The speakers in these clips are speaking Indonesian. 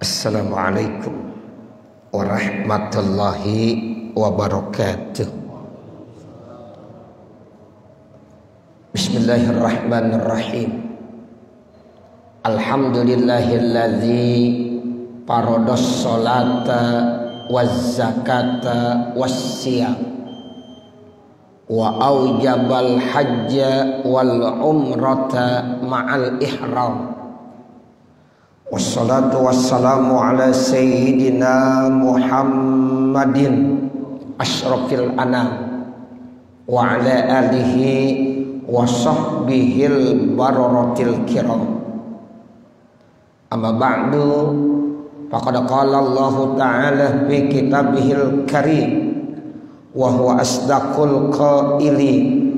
Assalamualaikum warahmatullahi wabarakatuh. Bismillahirrahmanirrahim. Alhamdulillahilladzi parados sholata waz zakata wassiyam wa aujabal hajja wal umrata ma'al ihram. Wassalatu wassalamu ala sayyidina Muhammadin asyrafil anam wa ala alihi wa sahbihil bararatil kiram. Amma ba'du, faqad qala Allah ta'ala fi kitabihil karim wa huwa asdaqul qailin.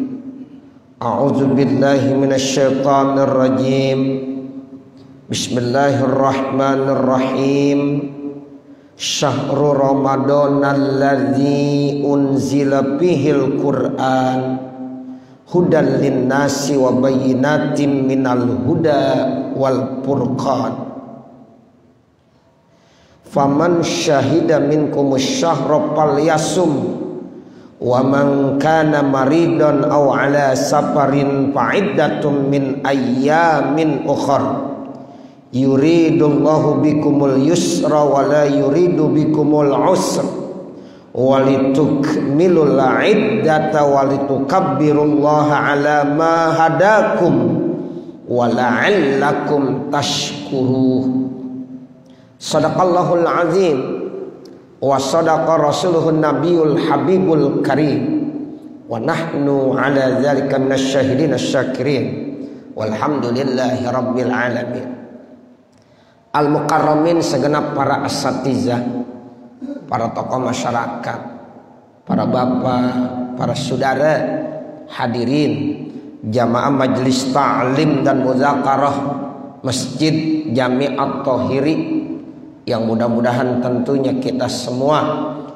A'udzu billahi minasy syaithanir rajim. Bismillahirrahmanirrahim. Syahrul Ramadhanal ladzi unzila fihil Qur'an hudan linnasi wa bayyinatin minal huda wal furqan. Faman syahida minkumus syahra falyasum wa man kana maridan aw ala safarin fa'iddatun min ayyamin ukhra. Yuridullahu bikumul yusra wa la yuridu bikumul usra walitukmilul iddata walitukabbirullaha ala ma hadakum wa la'allakum tashkuruh. Sadaqallahul azim wa sadaqa rasuluhun nabiyul habibul karim wa nahnu ala dzalika minasyahidin asyakirin walhamdulillahi rabbil alamin. Al-mukarramin, segenap para asatizah, para tokoh masyarakat, para bapak, para saudara, hadirin jamaah majelis ta'lim dan muzakarah Masjid Jami'at Thahiri, yang mudah-mudahan tentunya kita semua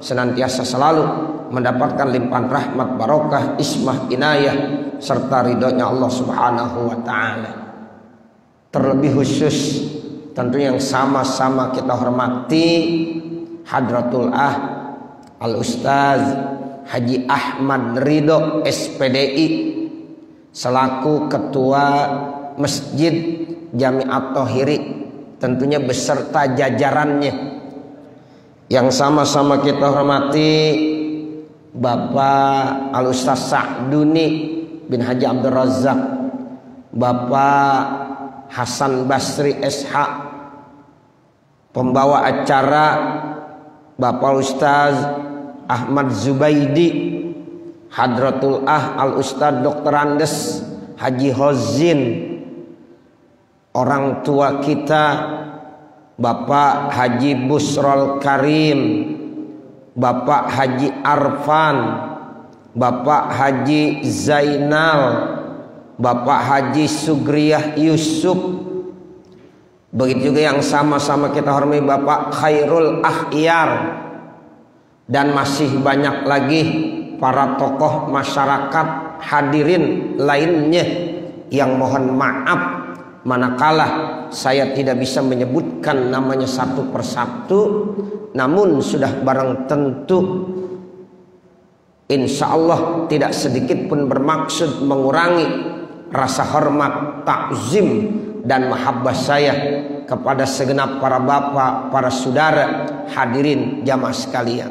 senantiasa selalu mendapatkan limpahan rahmat, barokah, ismah, inayah serta ridhonya Allah Subhanahu wa ta'ala. Terlebih khusus tentu yang sama-sama kita hormati Hadratul Al-Ustaz Haji Ahmad Ridho SPDI selaku Ketua Masjid Jami'at Thahiri, tentunya beserta jajarannya. Yang sama-sama kita hormati Bapak Al-Ustaz Sa'duni bin Haji Abdul Razak, Bapak Hasan Basri SH, pembawa acara Bapak Ustaz Ahmad Zubaidi, Hadratul Al-Ustaz Dr. Andes Haji Hozin, orang tua kita Bapak Haji Busrol Karim, Bapak Haji Arfan, Bapak Haji Zainal, Bapak Haji Sugriyah Yusuf. Begitu juga yang sama-sama kita hormati Bapak Khairul Akhyar, dan masih banyak lagi para tokoh masyarakat hadirin lainnya yang mohon maaf manakala saya tidak bisa menyebutkan namanya satu persatu, namun sudah barang tentu insya Allah tidak sedikit pun bermaksud mengurangi rasa hormat, takzim dan mahabbah saya kepada segenap para bapak, para saudara, hadirin jamaah sekalian.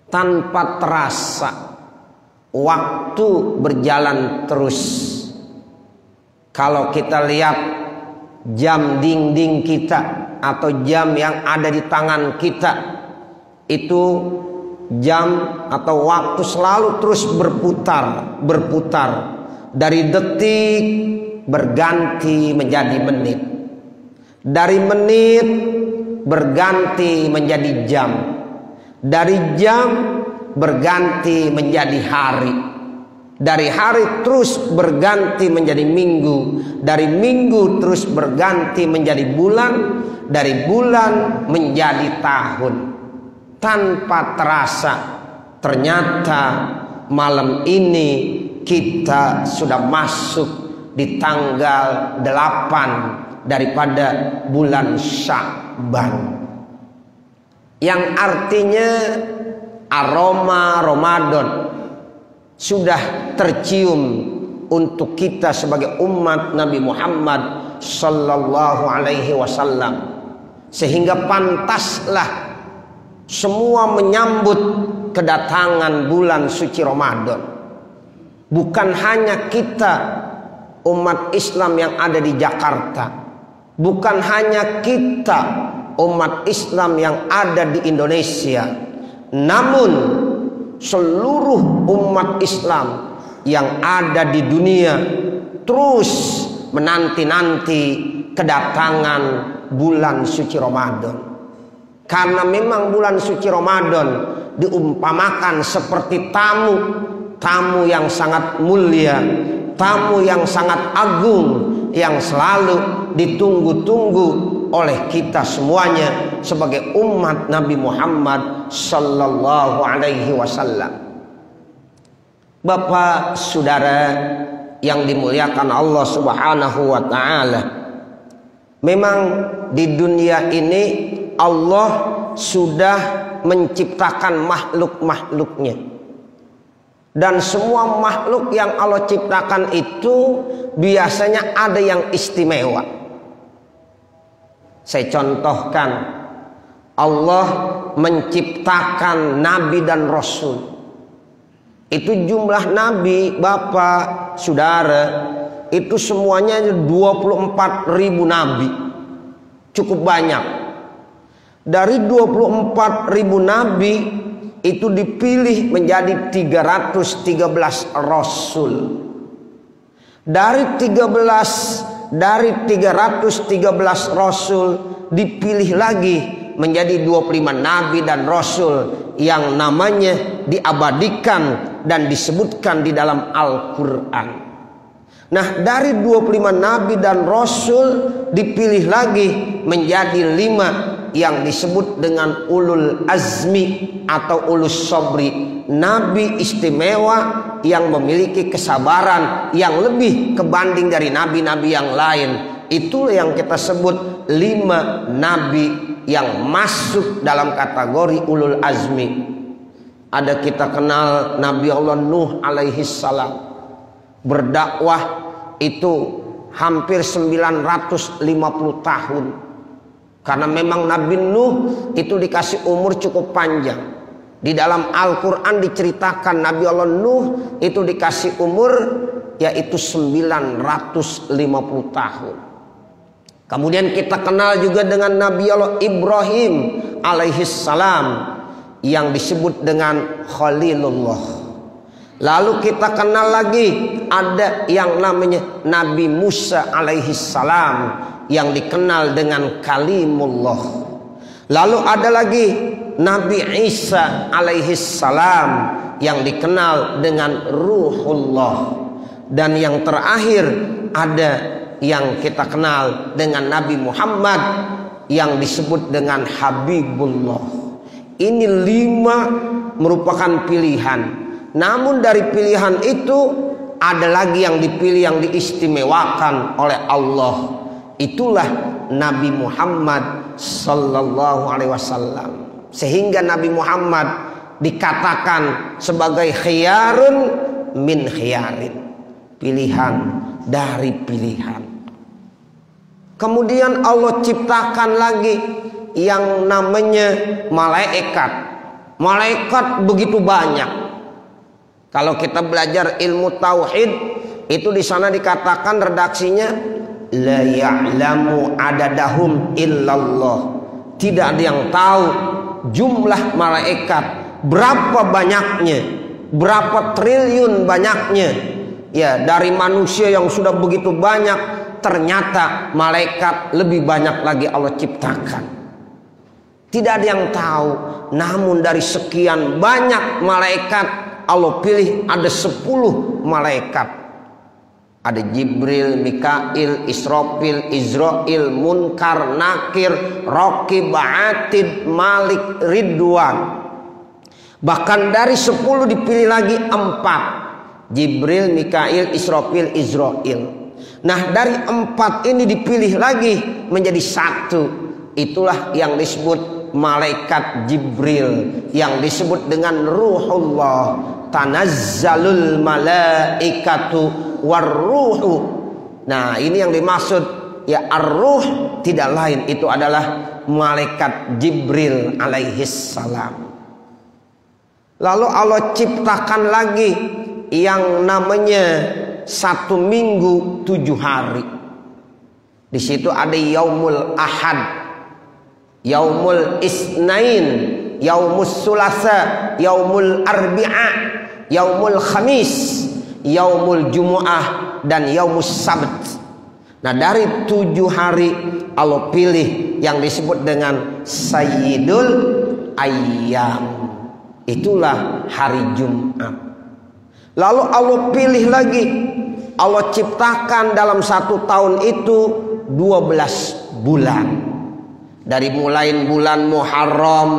Tanpa terasa waktu berjalan terus. Kalau kita lihat jam dinding kita atau jam yang ada di tangan kita, itu jam atau waktu selalu terus berputar dari detik berganti menjadi menit, dari menit berganti menjadi jam, dari jam berganti menjadi hari, dari hari terus berganti menjadi minggu, dari minggu terus berganti menjadi bulan, dari bulan menjadi tahun. Tanpa terasa ternyata malam ini kita sudah masuk di tanggal 8 daripada bulan Sya'ban, yang artinya aroma Ramadan sudah tercium untuk kita sebagai umat Nabi Muhammad sallallahu alaihi wasallam, sehingga pantaslah semua menyambut kedatangan bulan suci Ramadan. Bukan hanya kita umat Islam yang ada di Jakarta, bukan hanya kita umat Islam yang ada di Indonesia, namun seluruh umat Islam yang ada di dunia terus menanti-nanti kedatangan bulan suci Ramadan. Karena memang bulan suci Ramadan diumpamakan seperti tamu yang sangat mulia, tamu yang sangat agung, yang selalu ditunggu-tunggu oleh kita semuanya sebagai umat Nabi Muhammad sallallahu alaihi wasallam. Bapak saudara yang dimuliakan Allah Subhanahu wa taala, memang di dunia ini Allah sudah menciptakan makhluk-makhluknya, dan semua makhluk yang Allah ciptakan itu biasanya ada yang istimewa. Saya contohkan, Allah menciptakan nabi dan rasul. Itu jumlah nabi, bapak saudara, itu semuanya 24.000 nabi. Cukup banyak. Dari 24.000 nabi itu dipilih menjadi 313 rasul. Dari 313 rasul dipilih lagi menjadi 25 nabi dan rasul yang namanya diabadikan dan disebutkan di dalam Al-Quran. Nah, dari 25 nabi dan rasul dipilih lagi menjadi 5 yang disebut dengan ulul azmi atau ulus sobri, nabi istimewa yang memiliki kesabaran yang lebih kebanding dari nabi-nabi yang lain. Itulah yang kita sebut 5 nabi yang masuk dalam kategori ulul azmi. Ada kita kenal Nabi Allah Nuh alaihi salam, berdakwah itu hampir 950 tahun. Karena memang Nabi Nuh itu dikasih umur cukup panjang. Di dalam Al-Quran diceritakan Nabi Allah Nuh itu dikasih umur yaitu 950 tahun. Kemudian kita kenal juga dengan Nabi Allah Ibrahim alaihi salam yang disebut dengan Khalilullah. Lalu kita kenal lagi ada yang namanya Nabi Musa alaihi salam yang dikenal dengan Kalimullah. Lalu ada lagi Nabi Isa alaihi salam yang dikenal dengan Ruhullah. Dan yang terakhir ada yang kita kenal dengan Nabi Muhammad yang disebut dengan Habibullah. Ini 5 merupakan pilihan. Namun dari pilihan itu ada lagi yang dipilih, yang diistimewakan oleh Allah. Itulah Nabi Muhammad sallallahu alaihi wasallam. Sehingga Nabi Muhammad dikatakan sebagai khiyarun min khiyarin, pilihan dari pilihan. Kemudian Allah ciptakan lagi yang namanya malaikat. Malaikat begitu banyak. Kalau kita belajar ilmu tauhid, itu di sana dikatakan redaksinya la ya'lamu adadahum illallah. Tidak ada yang tahu jumlah malaikat berapa banyaknya, berapa triliun banyaknya. Ya, dari manusia yang sudah begitu banyak, ternyata malaikat lebih banyak lagi Allah ciptakan. Tidak ada yang tahu. Namun dari sekian banyak malaikat, Allah pilih ada 10 malaikat. Ada Jibril, Mikail, Israfil, Izrail, Munkar, Nakir, Raqib, Atid, Malik, Ridwan. Bahkan dari 10 dipilih lagi 4. Jibril, Mikail, Israfil, Izrail. Nah, dari 4 ini dipilih lagi menjadi 1. Itulah yang disebut malaikat Jibril, yang disebut dengan ruhullah. Tanazzalul malaikatu warruhu. Nah, ini yang dimaksud ya, ar-ruh tidak lain, itu adalah malaikat Jibril alaihis salam. Lalu Allah ciptakan lagi yang namanya 1 minggu 7 hari. Di situ ada yaumul ahad, yaumul isnain, yaumus sulasa, yaumul arbi'a, yaumul khamis, yaumul jumu'ah, dan yaumus sabt. Nah, dari 7 hari Allah pilih yang disebut dengan Sayyidul Ayyam. Itulah hari Jumat. Lalu Allah pilih lagi, Allah ciptakan dalam 1 tahun itu 12 bulan. Dari mulai bulan Muharram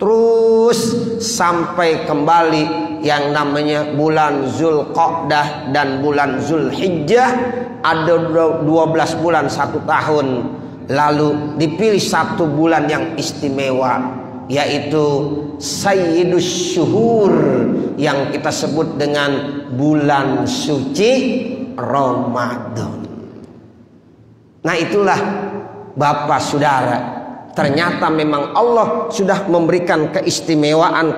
terus sampai kembali yang namanya bulan Zulqa'dah dan bulan Zulhijjah, ada 12 bulan 1 tahun. Lalu dipilih 1 bulan yang istimewa, yaitu Sayyidus Syuhur, yang kita sebut dengan bulan suci Ramadan. Nah, itulah Bapak Saudara, ternyata memang Allah sudah memberikan keistimewaan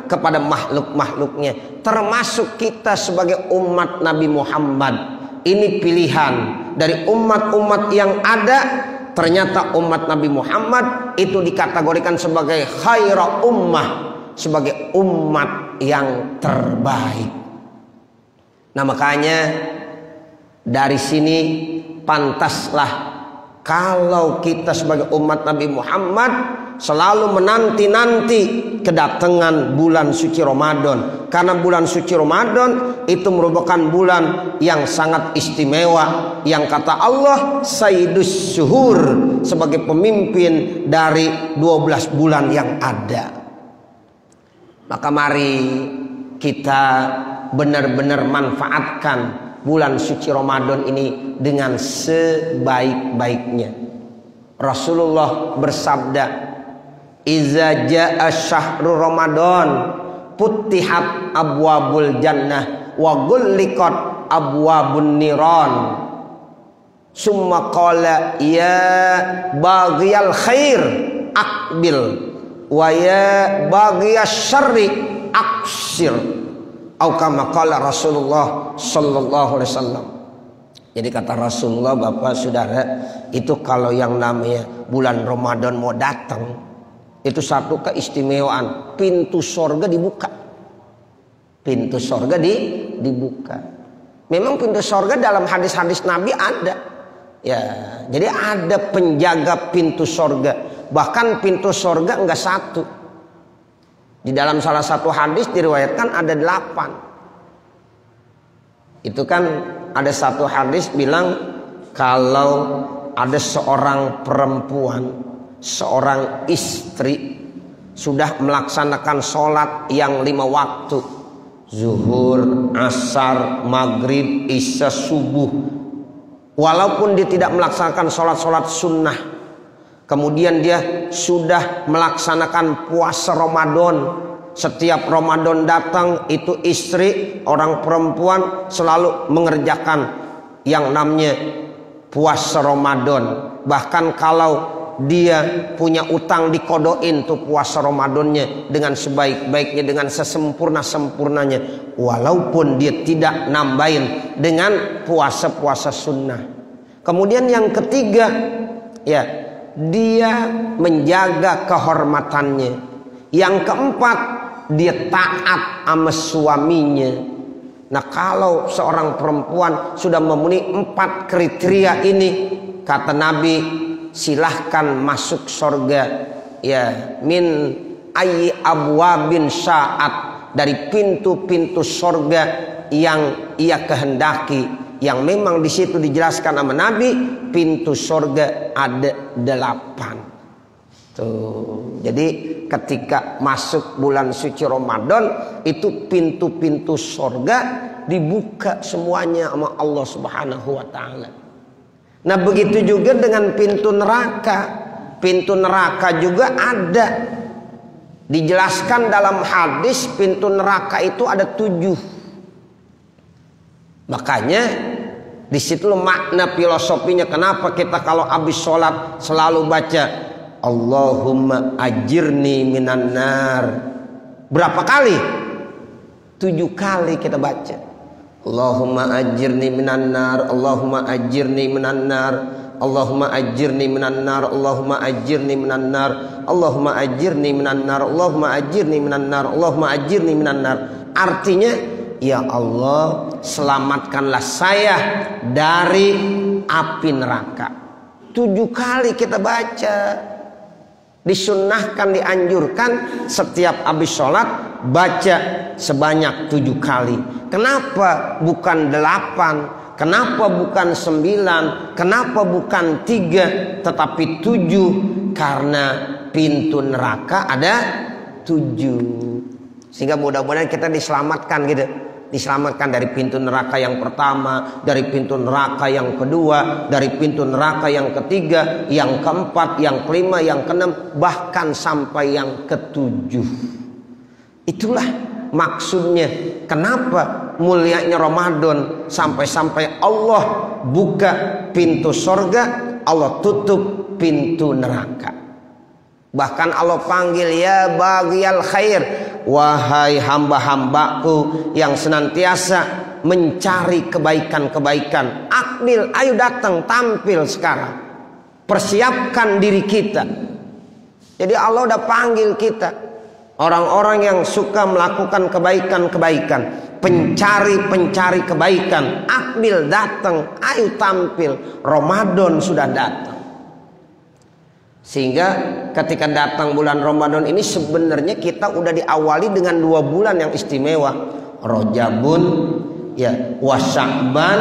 kepada makhluk-makhluknya, termasuk kita sebagai umat Nabi Muhammad. Ini pilihan dari umat-umat yang ada. Ternyata umat Nabi Muhammad itu dikategorikan sebagai khaira ummah, sebagai umat yang terbaik. Nah, makanya dari sini pantaslah kalau kita sebagai umat Nabi Muhammad selalu menanti-nanti kedatangan bulan suci Ramadan. Karena bulan suci Ramadan itu merupakan bulan yang sangat istimewa, yang kata Allah Sayyidus Syuhur, sebagai pemimpin dari 12 bulan yang ada. Maka mari kita benar-benar manfaatkan bulan suci Ramadan ini dengan sebaik-baiknya. Rasulullah bersabda, "Iza jaa syahrul Ramadan putihat abwabul jannah wa ghulliqat abwabun niran." Summa qala ya baghiyal khair aqbil wa ya baghiyasy syarri aqsir. Atau kama qala Rasulullah sallallahu alaihi wasallam. Jadi kata Rasulullah, Bapak Saudara, itu kalau yang namanya bulan Ramadan mau datang, itu satu keistimewaan, pintu sorga dibuka. Pintu sorga dibuka. Memang pintu sorga dalam hadis-hadis Nabi ada. Ya, jadi ada penjaga pintu sorga. Bahkan pintu sorga enggak 1. Di dalam salah satu hadis diriwayatkan ada 8. Itu kan ada satu hadis bilang kalau ada seorang perempuan, seorang istri sudah melaksanakan sholat yang 5 waktu, zuhur, asar, maghrib, isya, subuh, walaupun dia tidak melaksanakan sholat-sholat sunnah, kemudian dia sudah melaksanakan puasa Ramadan. Setiap Ramadan datang, itu istri, orang perempuan selalu mengerjakan yang namanya puasa Ramadan. Bahkan kalau dia punya utang, dikodoin tuh puasa Ramadannya dengan sebaik-baiknya, dengan sesempurna-sempurnanya, walaupun dia tidak nambahin dengan puasa-puasa sunnah. Kemudian yang ketiga, ya, dia menjaga kehormatannya. Yang keempat, dia taat sama suaminya. Nah, kalau seorang perempuan sudah memenuhi 4 kriteria ini, kata Nabi, silahkan masuk surga, ya, min ayyi abwabin sya'at, dari pintu-pintu surga yang ia kehendaki. Yang memang di situ dijelaskan sama Nabi, pintu surga ada 8. Tuh, jadi ketika masuk bulan suci Ramadan, itu pintu-pintu surga dibuka semuanya sama Allah Subhanahu wa taala. Nah, begitu juga dengan pintu neraka. Pintu neraka juga ada. Dijelaskan dalam hadis pintu neraka itu ada 7. Makanya di situ makna filosofinya kenapa kita kalau habis sholat selalu baca Allahumma ajirni minan nar. Berapa kali? 7 kali kita baca. Allahumma ajirni minan nar, Allahumma ajirni minan nar, Allahumma ajirni minan nar, Allahumma ajirni minan nar, Allahumma ajirni minan nar, Allahumma ajirni minan nar, Allahumma ajirni minan nar. Artinya, ya Allah, selamatkanlah saya dari api neraka. 7 kali kita baca. Disunnahkan, dianjurkan setiap habis sholat baca sebanyak 7 kali. Kenapa bukan 8? Kenapa bukan 9? Kenapa bukan 3? Tetapi 7? Karena pintu neraka ada 7. Sehingga mudah-mudahan kita diselamatkan gitu. Diselamatkan dari pintu neraka yang pertama, dari pintu neraka yang kedua, dari pintu neraka yang ketiga, yang keempat, yang kelima, yang keenam, bahkan sampai yang ke-7. Itulah maksudnya kenapa mulianya Ramadan, sampai-sampai Allah buka pintu sorga, Allah tutup pintu neraka. Bahkan Allah panggil, ya baghiyal khair, wahai hamba-hambaku yang senantiasa mencari kebaikan-kebaikan, akbil, ayo datang, tampil sekarang, persiapkan diri kita. Jadi Allah udah panggil kita, orang-orang yang suka melakukan kebaikan-kebaikan, pencari kebaikan, akbil, datang, ayo tampil, Ramadan sudah datang. Sehingga ketika datang bulan Ramadan ini sebenarnya kita udah diawali dengan 2 bulan yang istimewa, Rajabun, ya, wa Sya'ban,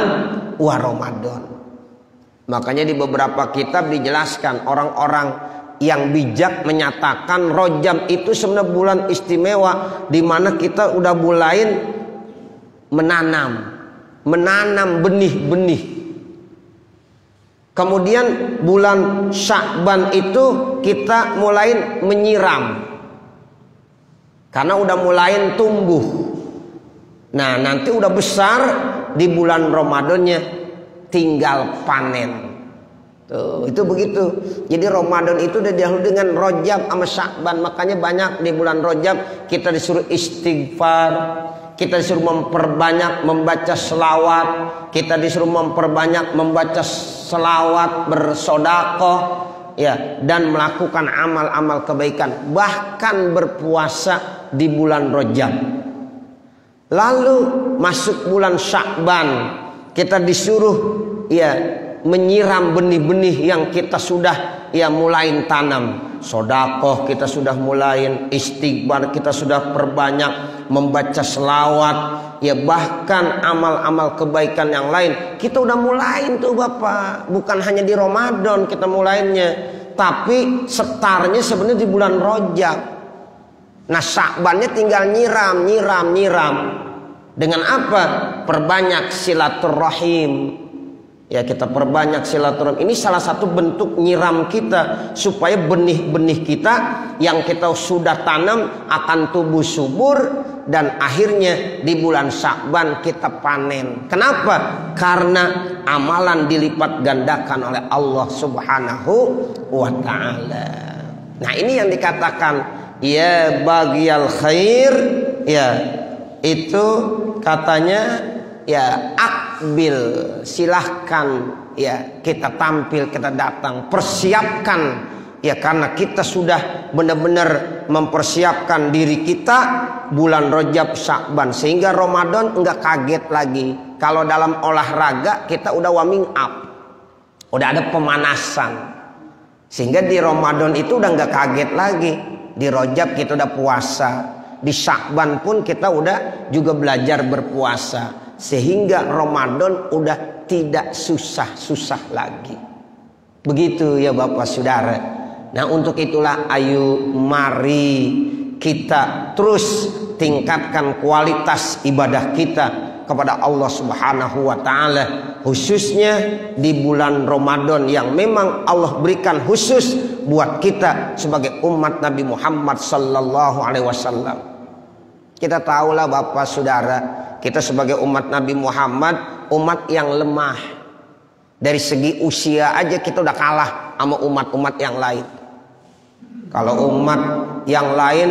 wa Ramadan. Makanya di beberapa kitab dijelaskan menjelaskan yang bijak menyatakan Rajab itu sebenarnya bulan istimewa di mana kita udah mulai menanam benih-benih. Kemudian bulan Sya'ban itu kita mulai menyiram karena udah mulai tumbuh. Nah, nanti udah besar di bulan Ramadannya tinggal panen. Tuh, itu begitu. Jadi Ramadan itu udah dahulu dengan Rajab sama Sya'ban. Makanya banyak di bulan Rajab kita disuruh istighfar, kita disuruh memperbanyak membaca selawat, kita disuruh memperbanyak membaca selawat, bersedekah, ya, dan melakukan amal-amal kebaikan, bahkan berpuasa di bulan Rajab. Lalu masuk bulan Sya'ban, kita disuruh, ya, menyiram benih-benih yang kita sudah, ya, mulai tanam. Sedekah kita sudah mulai, istighfar kita sudah perbanyak, membaca selawat, ya, bahkan amal-amal kebaikan yang lain kita udah mulai tuh Bapak. Bukan hanya di Ramadan kita mulainya, tapi setarnya sebenarnya di bulan Rajab. Nah, Sya'bannya tinggal nyiram. Dengan apa? Perbanyak silaturahim. Ya, kita perbanyak silaturahim. Ini salah satu bentuk nyiram kita supaya benih-benih kita yang kita sudah tanam akan tumbuh subur dan akhirnya di bulan Sya'ban kita panen. Kenapa? Karena amalan dilipat gandakan oleh Allah Subhanahu wa taala. Nah, ini yang dikatakan ya baghiyal khair, ya, itu katanya, ya, akbil, silahkan, ya, kita tampil, kita datang, persiapkan, ya, karena kita sudah benar-benar mempersiapkan diri kita bulan Rajab Sya'ban, sehingga Ramadan enggak kaget lagi. Kalau dalam olahraga kita udah warming up, udah ada pemanasan, sehingga di Ramadan itu udah enggak kaget lagi. Di Rajab kita udah puasa, di Sya'ban pun kita udah juga belajar berpuasa, sehingga Ramadan udah tidak susah-susah lagi. Begitu ya Bapak Saudara. Nah, untuk itulah ayo mari kita terus tingkatkan kualitas ibadah kita kepada Allah Subhanahu wa taala, khususnya di bulan Ramadan yang memang Allah berikan khusus buat kita sebagai umat Nabi Muhammad sallallahu alaihi wasallam. Kita tahulah Bapak Saudara, kita sebagai umat Nabi Muhammad umat yang lemah. Dari segi usia aja kita udah kalah sama umat-umat yang lain. Kalau umat yang lain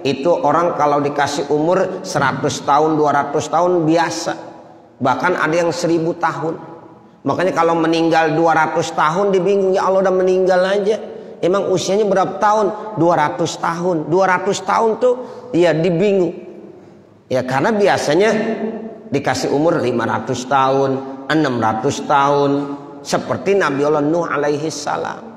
itu orang kalau dikasih umur 100 tahun, 200 tahun biasa. Bahkan ada yang 1000 tahun. Makanya kalau meninggal 200 tahun dibingung, ya Allah udah meninggal aja. Emang usianya berapa tahun? 200 tahun. 200 tahun tuh ya dibingung. Ya karena biasanya dikasih umur 500 tahun, 600 tahun. Seperti Nabi Allah Nuh alaihi salam.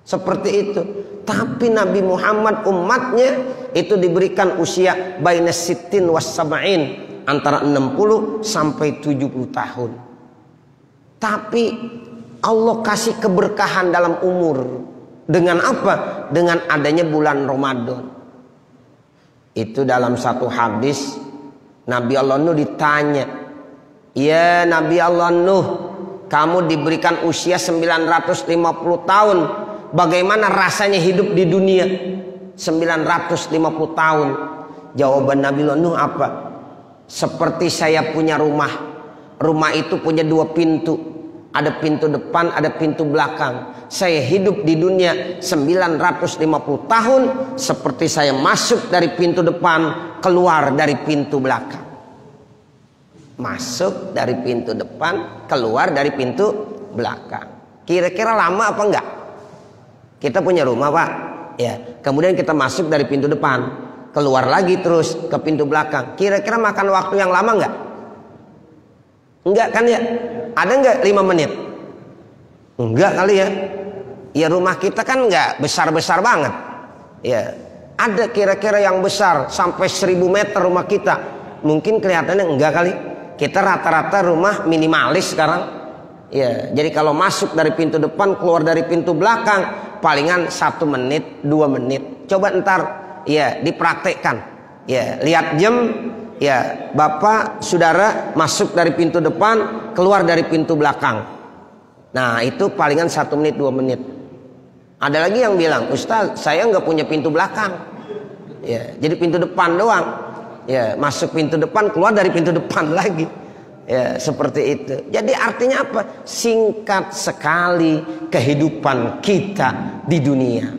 Seperti itu. Tapi Nabi Muhammad umatnya itu diberikan usia baina sittin was sab'in, antara 60 sampai 70 tahun. Tapi Allah kasih keberkahan dalam umur. Dengan apa? Dengan adanya bulan Ramadan. Itu dalam satu hadis Nabi Allah Nuh ditanya, "Ya Nabi Allah Nuh, kamu diberikan usia 950 tahun. Bagaimana rasanya hidup di dunia 950 tahun?" Jawaban Nabi Nuh apa? Seperti saya punya rumah. Rumah itu punya 2 pintu. Ada pintu depan, ada pintu belakang. Saya hidup di dunia 950 tahun seperti saya masuk dari pintu depan, keluar dari pintu belakang. Masuk dari pintu depan, keluar dari pintu belakang. Kira-kira lama apa enggak? Kita punya rumah Pak, ya. Kemudian kita masuk dari pintu depan, keluar lagi terus ke pintu belakang. Kira-kira makan waktu yang lama enggak? Enggak kan ya? Ada enggak 5 menit? Enggak kali ya. Ya rumah kita kan enggak besar-besar banget. Ya, ada kira-kira yang besar sampai 1000 meter rumah kita. Mungkin kelihatannya enggak kali. Kita rata-rata rumah minimalis sekarang. Ya, jadi kalau masuk dari pintu depan, keluar dari pintu belakang, palingan 1 menit, 2 menit. Coba ntar ya dipraktekkan. Ya, lihat jam, ya Bapak Saudara masuk dari pintu depan, keluar dari pintu belakang. Nah, itu palingan 1 menit, 2 menit. Ada lagi yang bilang, "Ustaz, saya nggak punya pintu belakang." Ya, jadi pintu depan doang. Ya, masuk pintu depan, keluar dari pintu depan lagi. Ya, seperti itu. Jadi artinya apa? Singkat sekali kehidupan kita di dunia.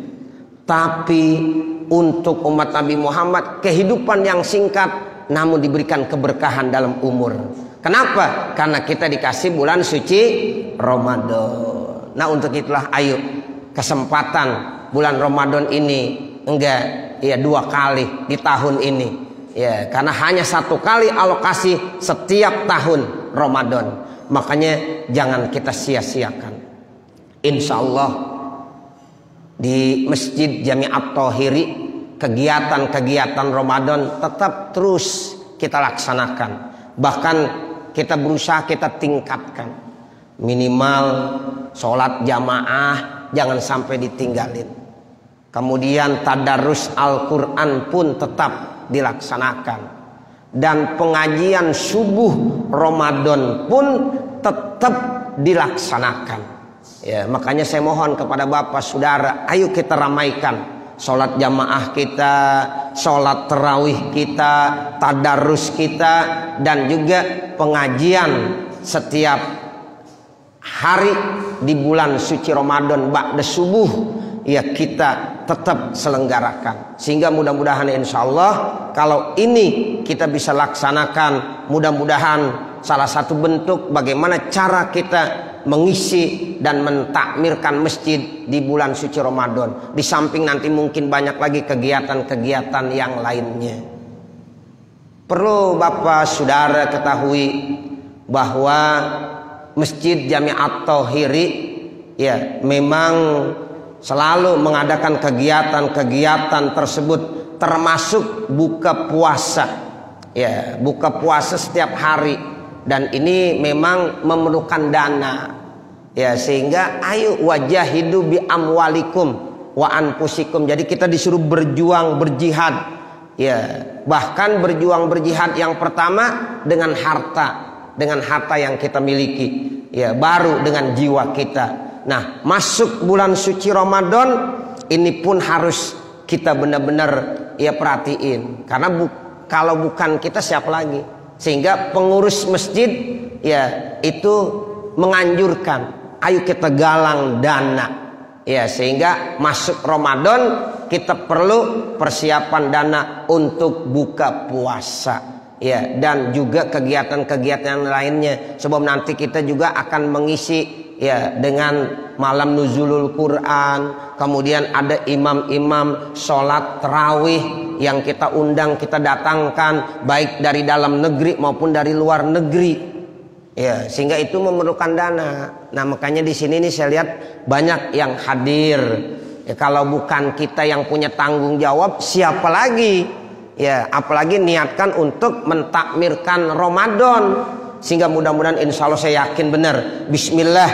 Tapi untuk umat Nabi Muhammad, kehidupan yang singkat namun diberikan keberkahan dalam umur. Kenapa? Karena kita dikasih bulan suci Ramadan. Nah, untuk itulah ayo kesempatan bulan Ramadan ini enggak ya 2 kali di tahun ini. Ya, karena hanya 1 kali alokasi setiap tahun Ramadan. Makanya jangan kita sia-siakan. Insya Allah di Masjid Jami'at Thahiri kegiatan-kegiatan Ramadan tetap terus kita laksanakan. Bahkan kita berusaha kita tingkatkan. Minimal sholat jamaah jangan sampai ditinggalin. Kemudian tadarus Al-Quran pun tetap dilaksanakan, dan pengajian subuh Ramadan pun tetap dilaksanakan. Ya, makanya saya mohon kepada Bapak Saudara, ayo kita ramaikan sholat jamaah kita, sholat tarawih kita, tadarus kita, dan juga pengajian setiap hari di bulan suci Ramadan ba'da subuh. Ya, kita tetap selenggarakan, sehingga mudah-mudahan insya Allah kalau ini kita bisa laksanakan, mudah-mudahan salah satu bentuk bagaimana cara kita mengisi dan mentakmirkan masjid di bulan suci Ramadan. Di samping nanti mungkin banyak lagi kegiatan-kegiatan yang lainnya. Perlu Bapak Saudara ketahui bahwa Masjid Jami'at Thahiri ya memang selalu mengadakan kegiatan-kegiatan tersebut, termasuk buka puasa. Ya, buka puasa setiap hari, dan ini memang memerlukan dana. Ya, sehingga ayo wajahidu bi amwalikum wa anfusikum. Jadi kita disuruh berjuang, berjihad Ya, bahkan berjuang berjihad yang pertama dengan harta yang kita miliki. Ya, baru dengan jiwa kita. Nah, masuk bulan suci Ramadan ini pun harus kita benar-benar ya perhatiin. Karena kalau bukan kita siapa lagi? Sehingga pengurus masjid ya itu menganjurkan, ayo kita galang dana. Ya, sehingga masuk Ramadan kita perlu persiapan dana untuk buka puasa. Ya, dan juga kegiatan-kegiatan lainnya. Sebab nanti kita juga akan mengisi ya dengan malam nuzulul Quran. Kemudian ada imam-imam sholat tarawih yang kita undang, kita datangkan baik dari dalam negeri maupun dari luar negeri. Ya, sehingga itu memerlukan dana. Nah, makanya di sini nih saya lihat banyak yang hadir. Ya, kalau bukan kita yang punya tanggung jawab, siapa lagi? Ya, apalagi niatkan untuk mentakmirkan Ramadan. Sehingga mudah-mudahan insya Allah saya yakin benar. Bismillah,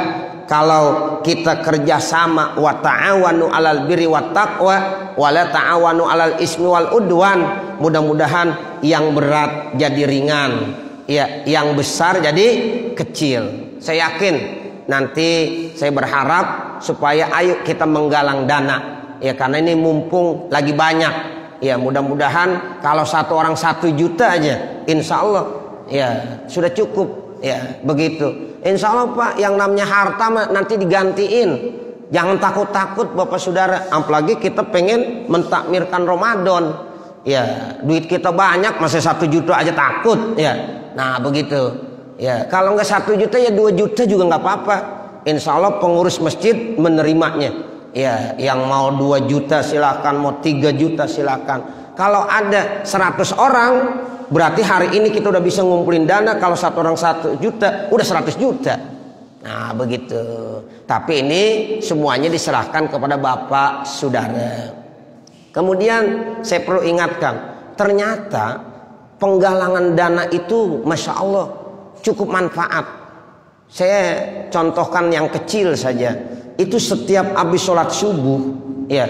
kalau kita kerjasama, wa ta'awanu 'alal birri wat taqwa wa la ta'awanu 'alal ismi wal udwan. Mudah-mudahan yang berat jadi ringan. Ya, yang besar jadi kecil. Saya yakin nanti saya berharap supaya ayo kita menggalang dana. Ya, karena ini mumpung lagi banyak. Ya, mudah-mudahan kalau satu orang 1 juta aja, insya Allah ya sudah cukup. Ya, begitu. Insya Allah Pak, yang namanya harta nanti digantiin. Jangan takut-takut Bapak Saudara. Apalagi kita pengen mentakmirkan Ramadan. Ya, duit kita banyak, masih 1 juta aja takut. Ya. Nah, begitu. Ya, kalau nggak 1 juta ya 2 juta juga nggak apa-apa. Insya Allah pengurus masjid menerimanya. Ya, yang mau 2 juta silakan, mau 3 juta silakan. Kalau ada 100 orang, berarti hari ini kita udah bisa ngumpulin dana. Kalau satu orang 1 juta, udah 100 juta. Nah, begitu. Tapi ini semuanya diserahkan kepada Bapak Saudara. Kemudian saya perlu ingatkan, ternyata penggalangan dana itu Masya Allah cukup manfaat. Saya contohkan yang kecil saja. Itu setiap habis sholat subuh ya,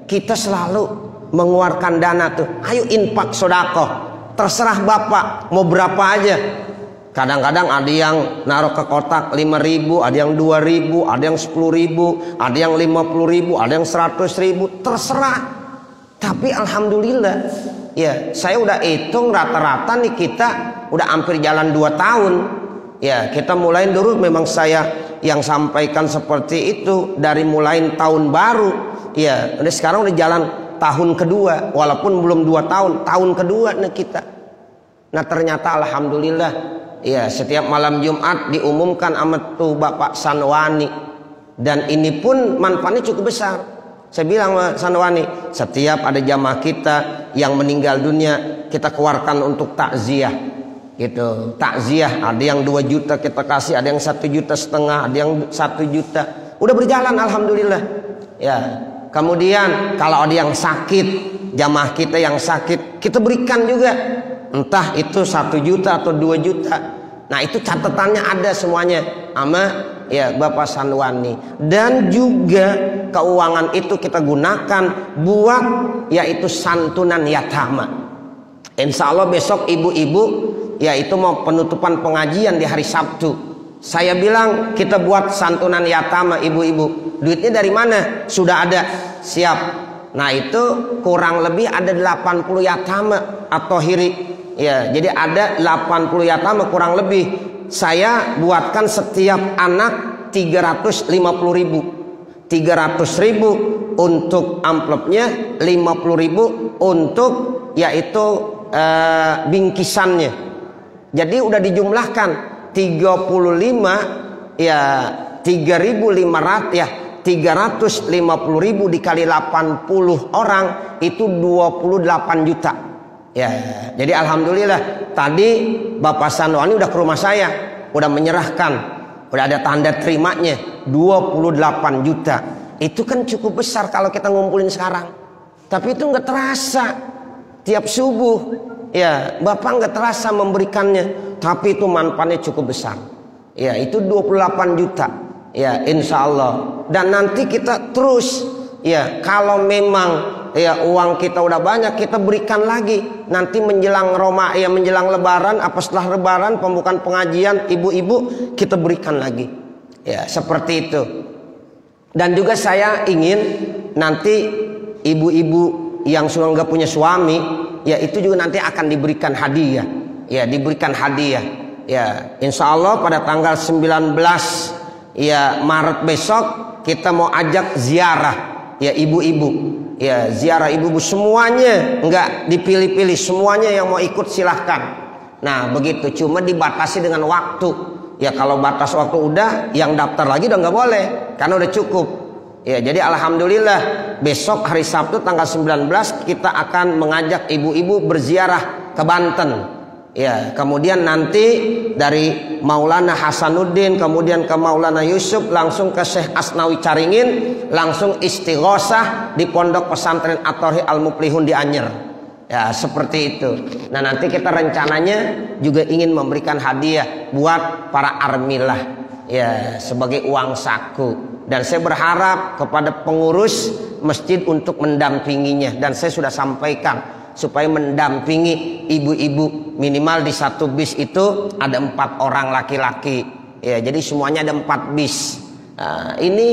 kita selalu mengeluarkan dana tuh. Ayo infak sedekah. Terserah Bapak mau berapa aja. Kadang-kadang ada yang naruh ke kotak 5.000, ada yang 2.000, ada yang 10.000, ada yang 50.000, ada yang 100.000, terserah. Tapi alhamdulillah ya, saya udah hitung rata-rata nih kita udah hampir jalan 2 tahun. Ya, kita mulai dulu memang saya yang sampaikan seperti itu dari mulai tahun baru. Ya, udah sekarang udah jalan tahun kedua, walaupun belum 2 tahun, tahun kedua nih kita. Nah, ternyata alhamdulillah ya, setiap malam Jumat diumumkan sama tuh Bapak Sanwani. Dan ini pun manfaatnya cukup besar. Saya bilang sama Sanwani, setiap ada jamaah kita yang meninggal dunia, kita keluarkan untuk takziah. Gitu, takziah. Ada yang 2 juta kita kasih, ada yang 1,5 juta, ada yang 1 juta. Udah berjalan alhamdulillah. Ya. Kemudian kalau ada yang sakit, jamaah kita yang sakit, kita berikan juga. Entah itu 1 juta atau 2 juta. Nah, itu catatannya ada semuanya sama ya Bapak Sanwani. Dan juga keuangan itu kita gunakan buat yaitu santunan yatama. Insya Allah besok ibu-ibu yaitu mau penutupan pengajian di hari Sabtu. Saya bilang kita buat santunan yatama ibu-ibu. Duitnya dari mana? Sudah ada, siap. Nah, itu kurang lebih ada 80 yatama atau hiri. Ya, jadi ada 80 yatama kurang lebih. Saya buatkan setiap anak 350.000. 300.000 untuk amplopnya, 50.000 untuk yaitu bingkisannya. Jadi udah dijumlahkan 35 ya 3.500 ya 350.000 dikali 80 orang itu 28 juta. Ya, jadi alhamdulillah tadi Bapak Sanwani udah ke rumah saya, udah menyerahkan, udah ada tanda terimanya 28 juta. Itu kan cukup besar kalau kita ngumpulin sekarang. Tapi itu nggak terasa tiap subuh. Ya, Bapak nggak terasa memberikannya, tapi itu manfaatnya cukup besar. Ya, itu 28 juta. Ya, insya Allah. Dan nanti kita terus, ya, kalau memang ya uang kita udah banyak, kita berikan lagi. Nanti menjelang menjelang lebaran, apa setelah lebaran, pembukaan pengajian, ibu-ibu kita berikan lagi. Ya, seperti itu. Dan juga saya ingin nanti ibu-ibu yang sudah nggak punya suami, ya itu juga nanti akan diberikan hadiah. Ya, diberikan hadiah. Ya, insya Allah pada tanggal 19 ya Maret besok kita mau ajak ziarah ya ibu-ibu. Ya, ziarah ibu-ibu semuanya, enggak dipilih-pilih, semuanya yang mau ikut silahkan. Nah, begitu, cuma dibatasi dengan waktu. Ya, kalau batas waktu udah, yang daftar lagi udah nggak boleh, karena udah cukup. Ya, jadi alhamdulillah besok hari Sabtu tanggal 19 kita akan mengajak ibu-ibu berziarah ke Banten. Ya, kemudian nanti dari Maulana Hasanuddin kemudian ke Maulana Yusuf langsung ke Syekh Asnawi Caringin, langsung istighosah di Pondok Pesantren At-Tauhid Al-Muflihun di Anyer. Ya, seperti itu. Nah, nanti kita rencananya juga ingin memberikan hadiah buat para armilah ya sebagai uang saku. Dan saya berharap kepada pengurus masjid untuk mendampinginya, dan saya sudah sampaikan supaya mendampingi ibu-ibu minimal di satu bis itu ada 4 orang laki-laki ya, jadi semuanya ada 4 bis. Ini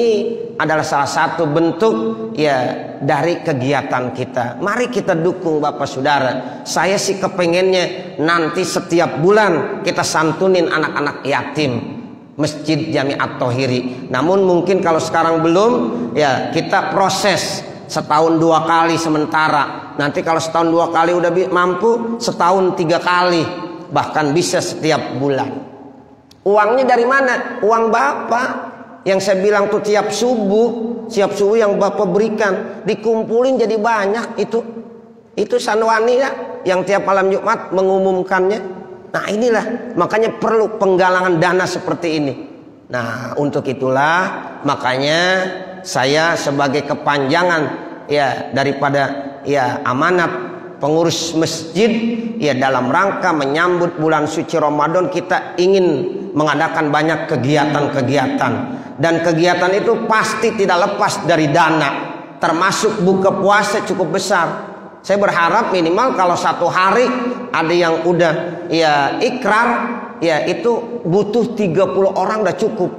adalah salah satu bentuk ya dari kegiatan kita. Mari kita dukung Bapak Saudara. Saya sih kepengennya nanti setiap bulan kita santunin anak-anak yatim Masjid Jami At-Tohiri. Namun mungkin kalau sekarang belum, ya kita proses setahun 2 kali sementara. Nanti kalau setahun 2 kali udah mampu, setahun 3 kali, bahkan bisa setiap bulan. Uangnya dari mana? Uang Bapak yang saya bilang tuh tiap subuh yang Bapak berikan dikumpulin jadi banyak itu Sanwani ya, yang tiap malam Jumat mengumumkannya. Nah, inilah makanya perlu penggalangan dana seperti ini. Nah, untuk itulah makanya saya sebagai kepanjangan ya daripada ya amanat pengurus masjid ya dalam rangka menyambut bulan suci Ramadan, kita ingin mengadakan banyak kegiatan-kegiatan, dan kegiatan itu pasti tidak lepas dari dana, termasuk buka puasa cukup besar. Saya berharap minimal kalau 1 hari ada yang udah ya ikrar ya itu butuh 30 orang udah cukup.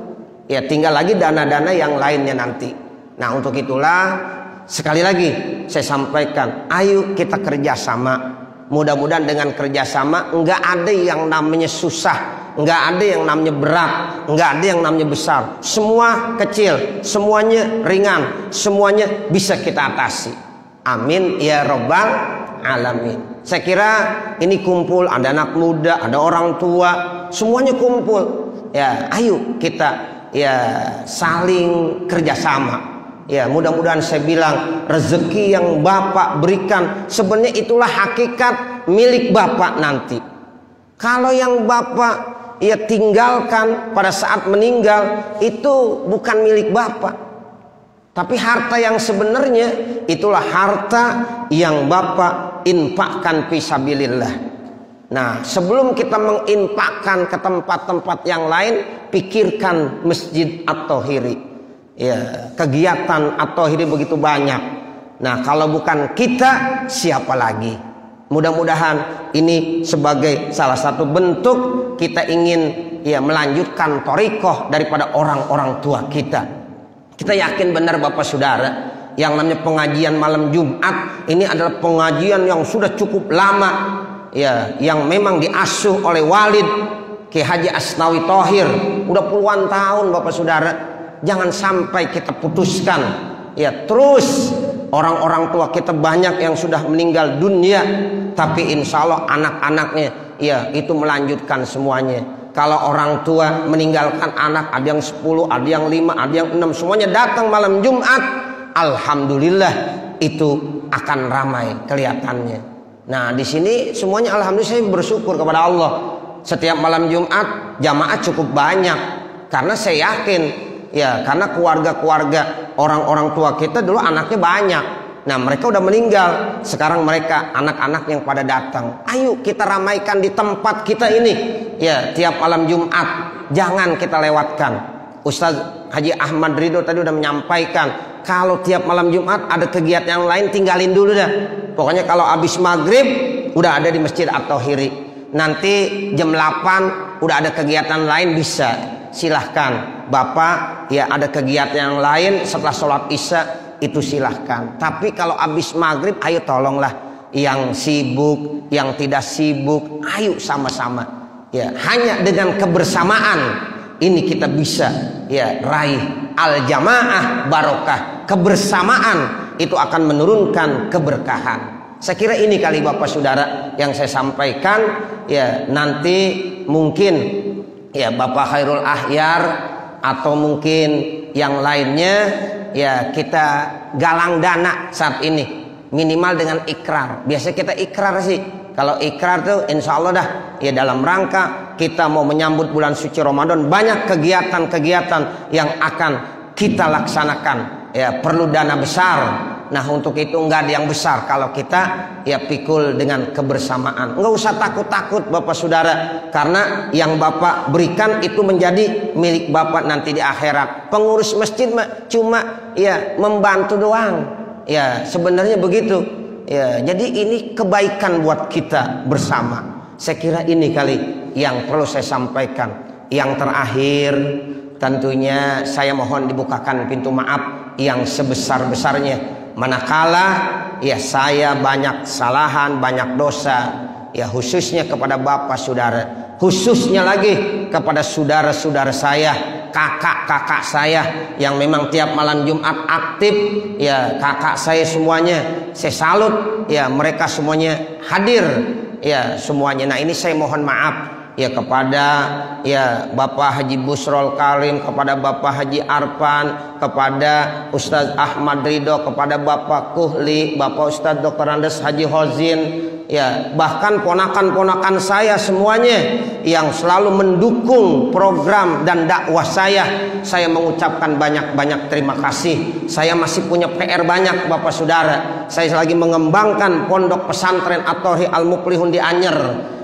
Ya tinggal lagi dana-dana yang lainnya nanti. Nah, untuk itulah sekali lagi saya sampaikan, ayo kita kerjasama. Mudah-mudahan dengan kerjasama enggak ada yang namanya susah, enggak ada yang namanya berat, enggak ada yang namanya besar. Semua kecil, semuanya ringan, semuanya bisa kita atasi. Amin ya Rabbal Alamin. Saya kira ini kumpul, ada anak muda, ada orang tua, semuanya kumpul. Ya, ayo kita ya saling kerjasama. Ya, mudah-mudahan saya bilang rezeki yang Bapak berikan sebenarnya itulah hakikat milik Bapak nanti. Kalau yang Bapak ya tinggalkan pada saat meninggal itu bukan milik Bapak. Tapi harta yang sebenarnya itulah harta yang Bapak infakkan fisabilillah. Nah, sebelum kita menginfakkan ke tempat-tempat yang lain, pikirkan Masjid At-Tohiri. Ya, kegiatan At-Tohiri begitu banyak. Nah, kalau bukan kita, siapa lagi? Mudah-mudahan ini sebagai salah satu bentuk kita ingin ya melanjutkan thariqah daripada orang-orang tua kita. Kita yakin benar Bapak Saudara, yang namanya pengajian malam Jumat ini adalah pengajian yang sudah cukup lama ya, yang memang diasuh oleh Walid Ki Haji Asnawi Thohir udah puluhan tahun Bapak Saudara. Jangan sampai kita putuskan ya, terus orang-orang tua kita banyak yang sudah meninggal dunia, tapi insya Allah anak-anaknya ya itu melanjutkan semuanya. Kalau orang tua meninggalkan anak, ada yang 10, ada yang 5, ada yang 6, semuanya datang malam Jumat, alhamdulillah itu akan ramai kelihatannya. Nah, di sini semuanya alhamdulillah saya bersyukur kepada Allah. Setiap malam Jumat jamaah cukup banyak, karena saya yakin ya, karena keluarga-keluarga orang-orang tua kita dulu anaknya banyak. Nah, mereka udah meninggal, sekarang mereka anak-anak yang pada datang. Ayo kita ramaikan di tempat kita ini ya, tiap malam Jumat jangan kita lewatkan. Ustaz Haji Ahmad Ridho tadi udah menyampaikan kalau tiap malam Jumat ada kegiatan yang lain tinggalin dulu dah. Pokoknya kalau habis maghrib udah ada di Masjid At-Thahiri. Nanti jam 8 udah ada kegiatan lain bisa. Silahkan Bapak ya ada kegiatan yang lain setelah sholat Isya itu silahkan. Tapi kalau habis maghrib ayo tolonglah yang sibuk, yang tidak sibuk, ayo sama-sama. Ya, hanya dengan kebersamaan ini kita bisa ya raih al-jamaah barokah. Kebersamaan itu akan menurunkan keberkahan. Saya kira ini kali Bapak Saudara yang saya sampaikan. Ya, nanti mungkin ya Bapak Khairul Ahyar atau mungkin yang lainnya ya kita galang dana saat ini. Minimal dengan ikrar. Biasanya kita ikrar sih. Kalau ikrar tuh insya Allah dah ya dalam rangka kita mau menyambut bulan suci Ramadan, banyak kegiatan-kegiatan yang akan kita laksanakan. Ya perlu dana besar. Nah untuk itu enggak ada yang besar kalau kita ya pikul dengan kebersamaan. Enggak usah takut-takut Bapak Saudara, karena yang Bapak berikan itu menjadi milik Bapak nanti di akhirat. Pengurus masjid cuma ya membantu doang. Ya sebenarnya begitu ya, jadi ini kebaikan buat kita bersama. Saya kira ini kali yang perlu saya sampaikan. Yang terakhir tentunya saya mohon dibukakan pintu maaf yang sebesar-besarnya manakala ya saya banyak kesalahan, banyak dosa ya, khususnya kepada Bapak Saudara, khususnya lagi kepada saudara-saudara saya, kakak-kakak saya yang memang tiap malam Jumat aktif ya, kakak saya semuanya saya salut ya, mereka semuanya hadir ya semuanya. Nah ini saya mohon maaf ya kepada ya Bapak Haji Busrol Karim, kepada Bapak Haji Arfan, kepada Ustadz Ahmad Ridho, kepada Bapak Kuhli, Bapak Ustadz Dr. Andes Haji Hozin ya, bahkan ponakan-ponakan saya semuanya yang selalu mendukung program dan dakwah saya mengucapkan banyak-banyak terima kasih. Saya masih punya PR banyak Bapak Saudara. Saya lagi mengembangkan pondok pesantren At-Thahri Al-Muflihun di Anyer.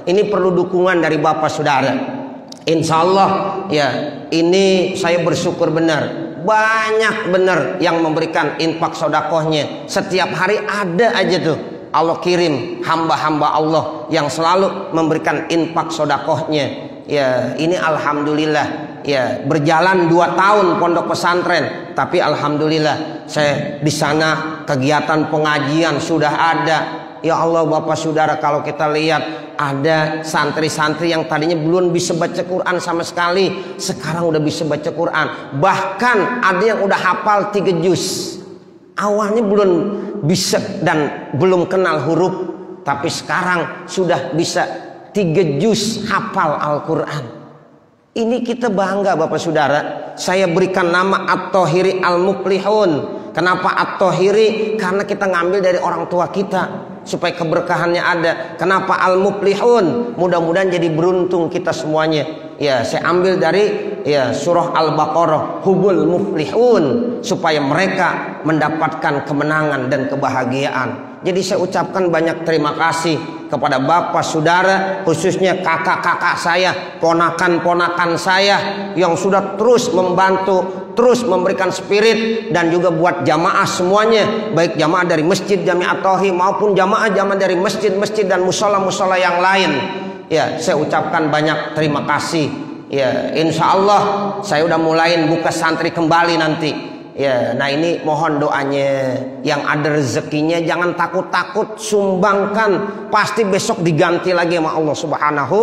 Ini perlu dukungan dari Bapak Saudara. Insya Allah ya ini saya bersyukur benar. Banyak benar yang memberikan infak sodakohnya. Setiap hari ada aja tuh Allah kirim hamba-hamba Allah yang selalu memberikan infak sodakohnya. Ya ini alhamdulillah ya berjalan 2 tahun pondok pesantren, tapi alhamdulillah saya di sana kegiatan pengajian sudah ada. Ya Allah Bapak Saudara, kalau kita lihat ada santri-santri yang tadinya belum bisa baca Quran sama sekali, sekarang udah bisa baca Quran. Bahkan ada yang udah hafal 3 juz. Awalnya belum bisa dan belum kenal huruf, tapi sekarang sudah bisa 3 juz hafal Al-Quran. Ini kita bangga Bapak Saudara. Saya berikan nama At-Thahiri Al-Muflihun. Kenapa At-Thahiri? Karena kita ngambil dari orang tua kita supaya keberkahannya ada. Kenapa Al-Muflihun? Mudah-mudahan jadi beruntung kita semuanya. Ya, saya ambil dari ya surah Al-Baqarah, hubul muflihun, supaya mereka mendapatkan kemenangan dan kebahagiaan. Jadi saya ucapkan banyak terima kasih kepada Bapak Saudara, khususnya kakak-kakak saya, ponakan-ponakan saya yang sudah terus membantu, terus memberikan spirit, dan juga buat jamaah semuanya, baik jamaah dari Masjid Jami' At-Thahri maupun jamaah-jamaah dari masjid-masjid dan musola-musola yang lain. Ya, saya ucapkan banyak terima kasih. Ya, insya Allah saya udah mulai buka santri kembali nanti. Ya, nah ini mohon doanya, yang ada rezekinya jangan takut-takut, sumbangkan, pasti besok diganti lagi sama Allah Subhanahu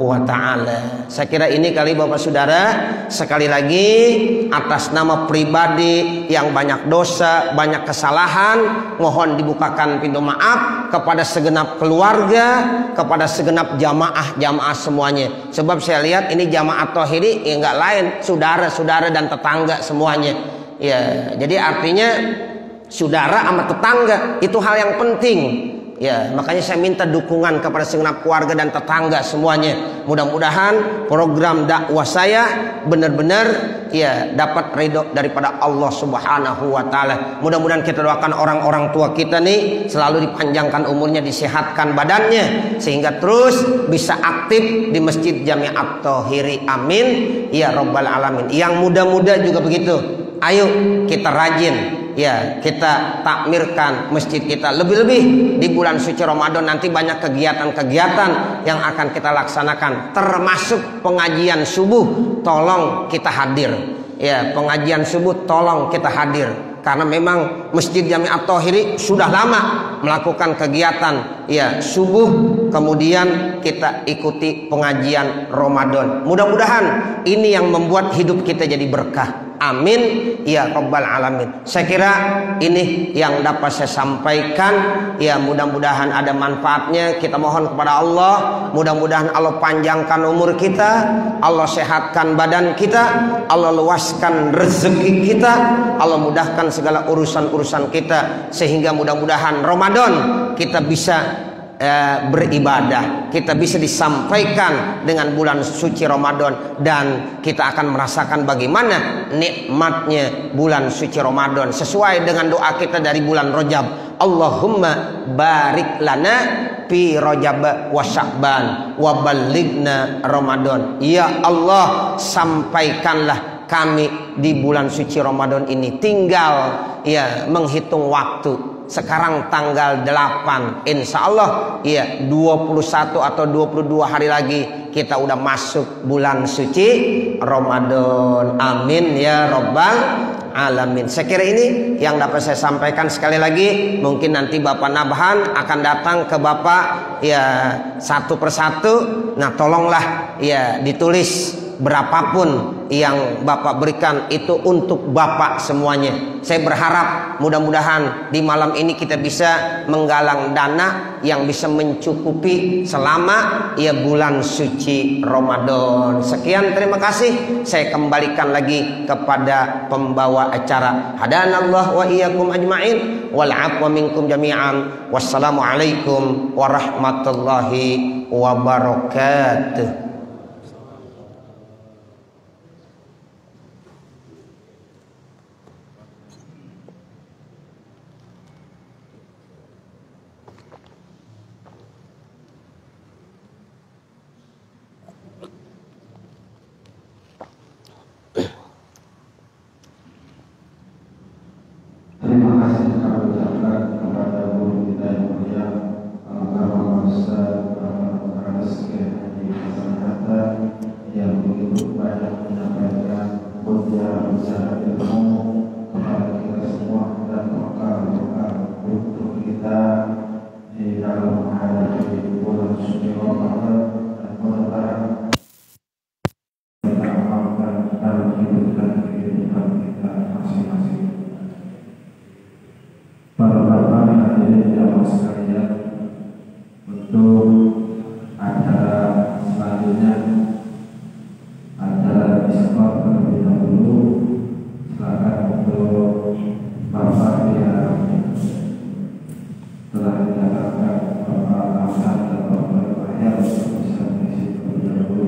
wa Ta'ala. Saya kira ini kali Bapak Saudara, sekali lagi atas nama pribadi yang banyak dosa, banyak kesalahan, mohon dibukakan pintu maaf kepada segenap keluarga, kepada segenap jamaah semuanya. Sebab saya lihat ini jamaah At-Thahiri ya nggak lain, saudara-saudara dan tetangga semuanya. Ya, jadi artinya saudara sama tetangga itu hal yang penting. Ya, makanya saya minta dukungan kepada segenap keluarga dan tetangga semuanya. Mudah-mudahan program dakwah saya benar-benar ya dapat ridho daripada Allah Subhanahu wa Ta'ala. Mudah-mudahan kita doakan orang-orang tua kita nih selalu dipanjangkan umurnya, disehatkan badannya, sehingga terus bisa aktif di Masjid Jami' At-Thahiri. Amin ya rabbal alamin. Yang muda-muda juga begitu. Ayo kita rajin ya kita takmirkan masjid kita. Lebih-lebih di bulan suci Ramadan nanti banyak kegiatan-kegiatan yang akan kita laksanakan, termasuk pengajian subuh. Tolong kita hadir, ya, pengajian subuh tolong kita hadir, karena memang Masjid Jami' At-Thahiri sudah lama melakukan kegiatan ya subuh, kemudian kita ikuti pengajian Ramadan. Mudah-mudahan ini yang membuat hidup kita jadi berkah. Amin ya rabbal alamin. Saya kira ini yang dapat saya sampaikan. Ya, mudah-mudahan ada manfaatnya. Kita mohon kepada Allah, mudah-mudahan Allah panjangkan umur kita, Allah sehatkan badan kita, Allah luaskan rezeki kita, Allah mudahkan segala urusan-urusan kita, sehingga mudah-mudahan Ramadan kita bisa beribadah, kita bisa disampaikan dengan bulan suci Ramadan, dan kita akan merasakan bagaimana nikmatnya bulan suci Ramadan sesuai dengan doa kita dari bulan Rajab. Allahumma barik lana fi Rajab wa Sya'ban wa ballighna Ramadan. Ya Allah, sampaikanlah kami di bulan suci Ramadan ini. Tinggal ya menghitung waktu. Sekarang tanggal 8, insya Allah ya 21 atau 22 hari lagi kita udah masuk bulan suci Ramadan. Amin ya rabbal alamin. Saya kira ini yang dapat saya sampaikan. Sekali lagi, mungkin nanti Bapak Nabhan akan datang ke Bapak ya satu persatu. Nah, tolonglah ya ditulis berapapun yang Bapak berikan itu untuk Bapak semuanya. Saya berharap mudah-mudahan di malam ini kita bisa menggalang dana yang bisa mencukupi selama ya bulan suci Ramadan. Sekian, terima kasih. Saya kembalikan lagi kepada pembawa acara. Hadanallah wa iyyakum ajma'in wal 'afwa minkum jami'an. Wassalamualaikum warahmatullahi wabarakatuh. Terima kasih kami ucapkan kepada guru kita yang mulia Al-Ghamam Ustaz Rizky Haji Hasan Hatta yang begitu banyak menyampaikan ujian-ujian ilmu kepada kita semua dan bekal-bekal untuk kita di dalam menghadapi bulan suci Ramadan, dan mudah-mudahan kita amalkan dalam kehidupan kita masing-masing. Para bapak hadirin jamaah sekalian, untuk acara selanjutnya acara diskon terlebih dahulu. Silakan untuk bapak yang telah dinyatakan Bapak Hasan dan Bapak Ibrahim bisa mengisi terlebih dahulu.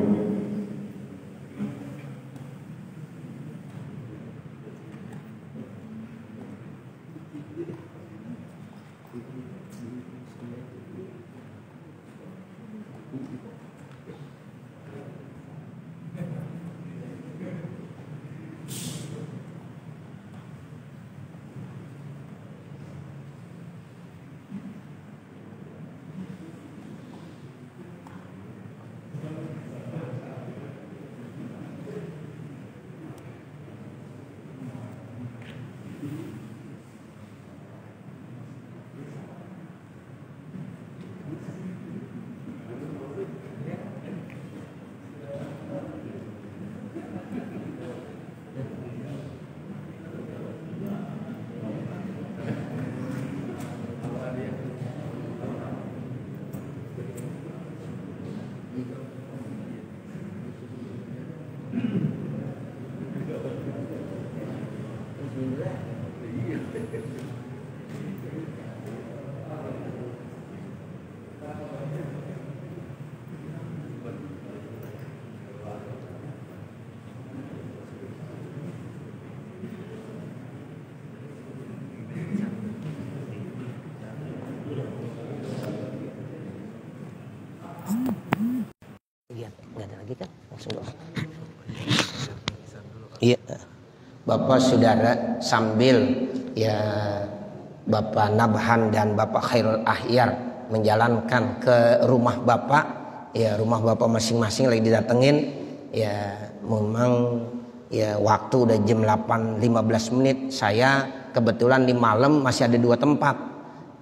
Iya, Bapak Saudara, sambil ya Bapak Nabhan dan Bapak Khairul Ahyar menjalankan ke rumah Bapak, ya rumah Bapak masing-masing lagi didatengin, ya memang ya waktu udah jam 8.15. Saya kebetulan di malam masih ada 2 tempat.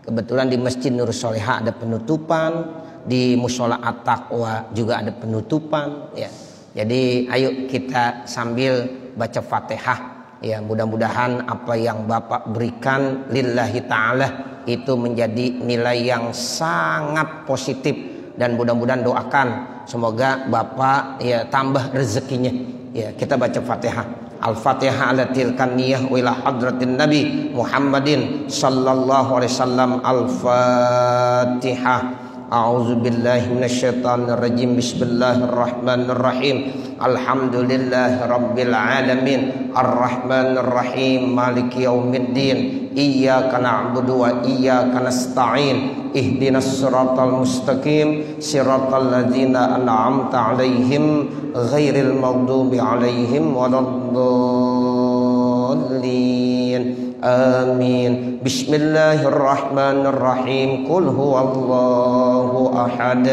Kebetulan di Masjid Nur Soleha ada penutupan, di Musola At-Taqwa juga ada penutupan, ya. Jadi ayo kita sambil baca Fatihah, ya mudah-mudahan apa yang Bapak berikan lillahi ta'ala itu menjadi nilai yang sangat positif, dan mudah-mudahan doakan semoga Bapak ya tambah rezekinya. Ya, kita baca Fatihah. Al-Fatihah ala tilkan niyah ila hadratin Nabi Muhammadin sallallahu alaihi wasallam. Al-Fatihah. A'udzu billahi minasyaitonir rajim. Bismillahirrahmanirrahim. Alhamdulillahirabbil alamin. Arrahmanir rahim. Maliki yaumiddin. Iyyaka na'budu wa iyyaka nasta'in. Ihdinas siratal mustaqim. Siratal ladzina an'amta 'alaihim ghairil maghdubi 'alaihim waladdallin. Amin. Bismillahirrahmanirrahim. Qul huwallahu ahad.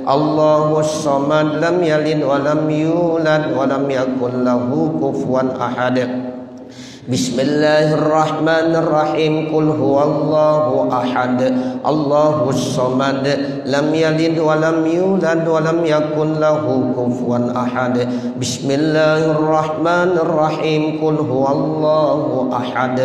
Allahus samad. Lam yalid wa lam yulad wa lam yakul lahu kufuwan ahad. Bismillahirrahmanirrahim. Qul huwallahu ahad. Allahus samad. Lam yalid wa lam yulad wa lam yakul lahu kufuwan ahad. Bismillahirrahmanirrahim. Qul huwallahu ahad.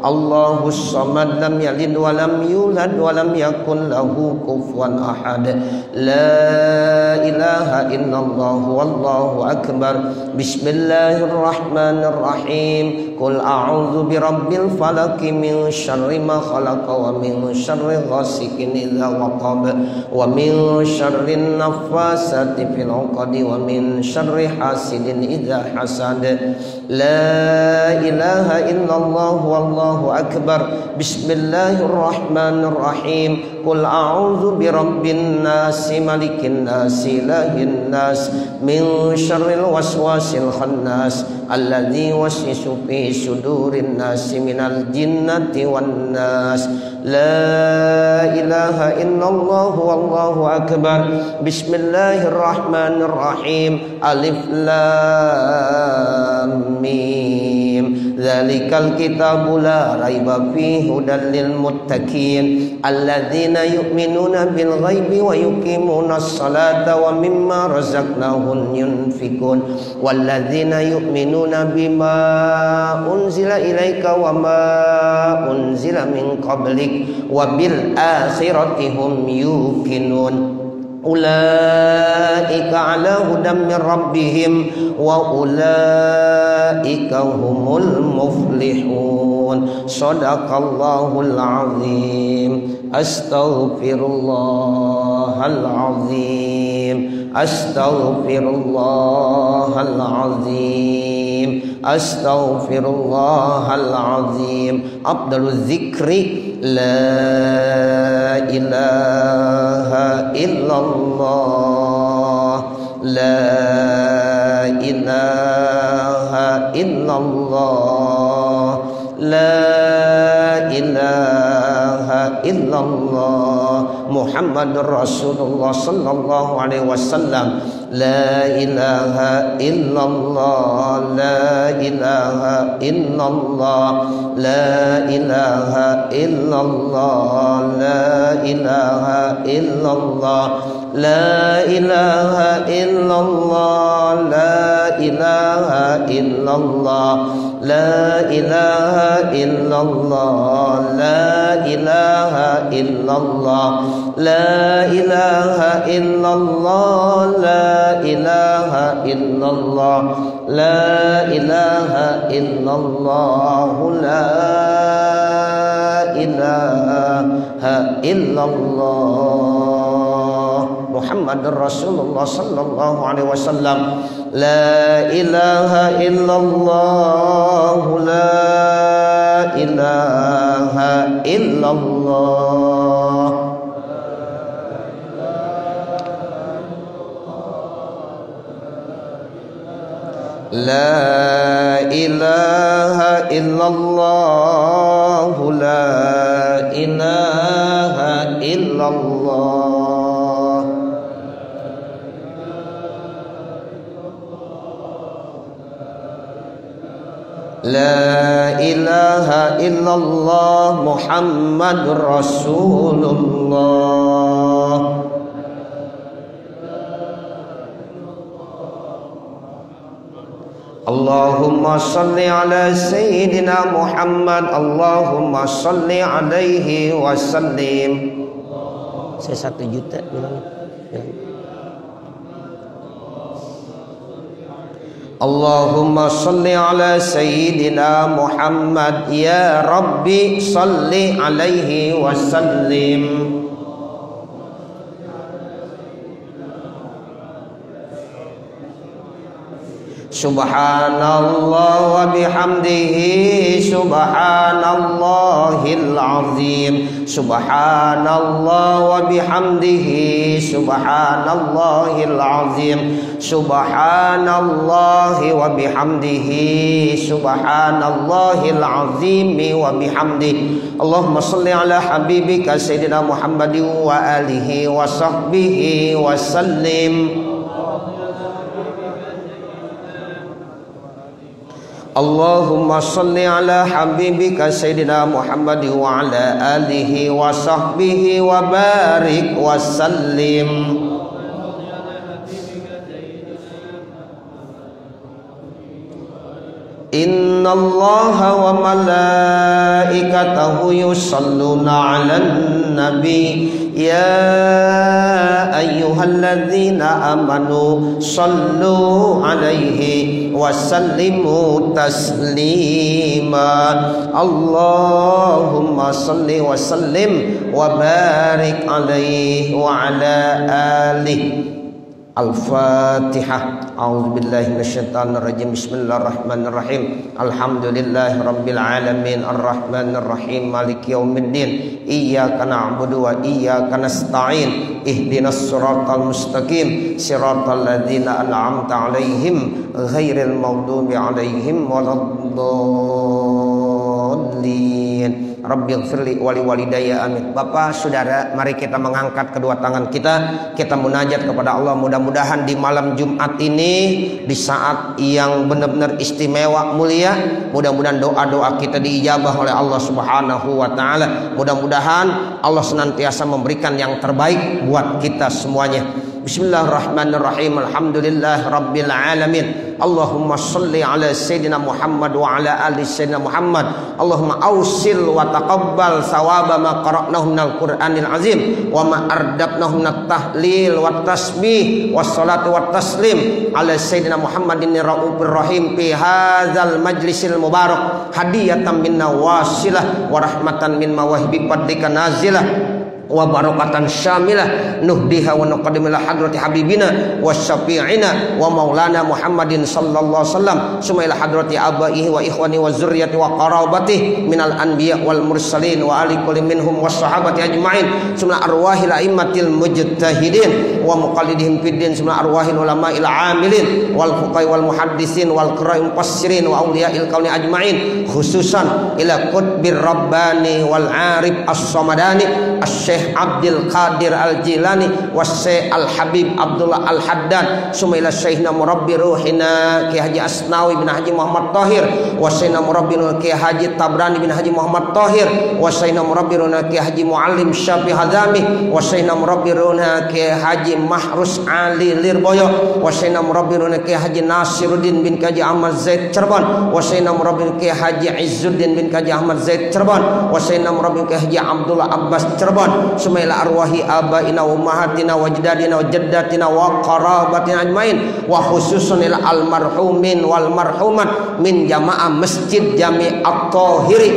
Allahus samad. Lam yalid wa lam yulad wa lam yakul lahu kufuwan ahad. La ilaha illallah wallahu akbar. Bismillahirrahmanirrahim. Qul a'udzu birabbil falaq min syarri ma khalaq wa min syarri ghasikin idza waqab wa min syarrin naffasati fil 'uqad wa min syarri hasidin idza hasad. La ilaha illallah wallahu akbar. Bismillahirrahmanirrahim. Qul a'udzu birabbin nas malikin nas ilahin nas min syarril waswasil khannas alladzi yuwaswisu fi sudurin nas minal jinnati wan nas. La ilaha illallah wallahu akbar. Bismillahirrahmanirrahim. Alif lam mim. Dzalikal kitabu la raiba fihi hudal lil muttaqin alladzina yu'minuna bil ghaibi wa yuqimunas salata wa mimma razaqnahum yunfikun walladzina yu'minuna bima unzila ilaika wa ma unzila min qablik wa bil akhirati hum yuqinun. Ulaika ala hudam min rabbihim wa ulaika humul muflihun. Shadaqallahul azim. Astaghfirullahal azim. Astaghfirullahal azim. Astaghfirullahal azim. Afdaluz zikri la ilaha illallah. La ilaha illallah. La ilaha illallah. Muhammadur Rasulullah sallallahu alaihi wasallam. La ilaha illallah. La ilaha illallah. La ilaha illallah. La ilaha illallah. La ilaha illallah. La ilaha illallah. La ilaha illallah. La ilaha illallah. La ilaha illallah. La ilaha illallah. La ilaha illallah. La ilaha illallah. Muhammadur Rasulullah sallallahu alaihi wasallam. La ilaha illallah. La ilaha illallah. La ilaha illallah. ilaha illallah. La ilaha illallah Muhammadur Rasulullah. Allahumma salli ala Sayyidina Muhammad. Allahumma salli alaihi wasallim. Saya 1 juta bilang. Allahumma salli ala Sayyidina Muhammad. Ya Rabbi salli alaihi wasallim. Subhanallah wa bihamdihi subhanallahil azim. Subhanallah wa bihamdihi subhanallahil azim. Subhanallah wa bihamdihi subhanallahil azim wa bihamdihi. Allahumma salli ala habibika Sayyidina Muhammadin wa alihi wa sahbihi wa sallim. Allahumma salli ala habibika Sayyidina Muhammad wa ala alihi wa sahbihi wa barik wa sallim. Inna Allaha wa malaikatahu yusalluna 'alan nabi ya ayyuhalladzina amanu sallu 'alaihi wa sallimu taslima. Allahumma salli wa sallim wa barik 'alaihi wa 'ala alihi. Al-Fatihah. A'udzubillahi minasyaitonirrajim. Bismillahirrahmanirrahim. Alhamdulillahirabbil alamin arrahmanirrahim maliki yaumiddin. Iyyaka na'budu wa iyyaka nasta'in. Ihdinas siratal mustaqim. Siratal ladzina an'amta 'alaihim ghairil maghdubi 'alaihim waladdallin. Rabbighfirli wali walidayya amin. Bapak, saudara, mari kita mengangkat kedua tangan kita munajat kepada Allah. Mudah-mudahan di malam Jumat ini, di saat yang benar-benar istimewa mulia, mudah-mudahan doa-doa kita diijabah oleh Allah Subhanahu wa taala. Mudah-mudahan Allah senantiasa memberikan yang terbaik buat kita semuanya. Bismillahirrahmanirrahim. Alhamdulillah rabbil alamin. Allahumma salli ala Sayyidina Muhammad wa ala ali Sayyidina Muhammad. Allahumma awsil wa taqabbal thawaba ma qara'nahu minal Qur'anil azim wa ma ardabnahu minat tahlil wa tasbih wa salatu wa taslim ala Sayyidina Muhammadin raufir rahim fi hadzal majlisil mubarak hadiyatan minna wasilah wa rahmatan min mawahibi fadlika nazilah wa barakatan syamilah nuhdiha wa nuqaddimila hadrati habibina wa syafi'ina wa maulana Muhammadin sallallahu alaihi wasallam summa ila hadrati abaihi wa ikhwani wa zurriyyati wa qarabatihi minal anbiya wal mursalin wa ali kulli minhum was sahabati ajma'in summa arwahil a'immatil mujtahidin wa muqallidihim fid din summa arwahil ulama'il 'amilin wal fuqaha wal muhaddisin wal qurra'i mufassirin wa awliya'il kauni ajma'in khususan ila qutbir rabbani wal 'arif as-samadani Syekh Abdul Qadir Al-Jilani wa Syekh Al-Habib Abdullah Al-Haddad summa ila Syekhna murabbi ruhina Ki Haji Asnawi bin Haji Muhammad Tahir wa Syekhna murabbi Ki Haji Tabrani bin Haji Muhammad Tahir wa Syekhna murabbi Ki Haji Muallim Syafi Hazami wa Syekhna murabbi Ki Haji Mahrus Ali Lirboyo wa Syekhna murabbi Ki Haji Nasiruddin bin Haji Ahmad Zaid Cirebon wa Syekhna murabbi Ki Haji Izzuddin bin Haji Ahmad Zaid Cirebon wa Syekhna murabbi Ki Haji Abdullah Abbas Cirebon sumaila arwahi abaina wa ummahatina wa ajdadina wa jaddatina wa qarabatina ajmain wa khususan ila almarhumin wal marhumat min jamaah masjid Jami' at-Tahiri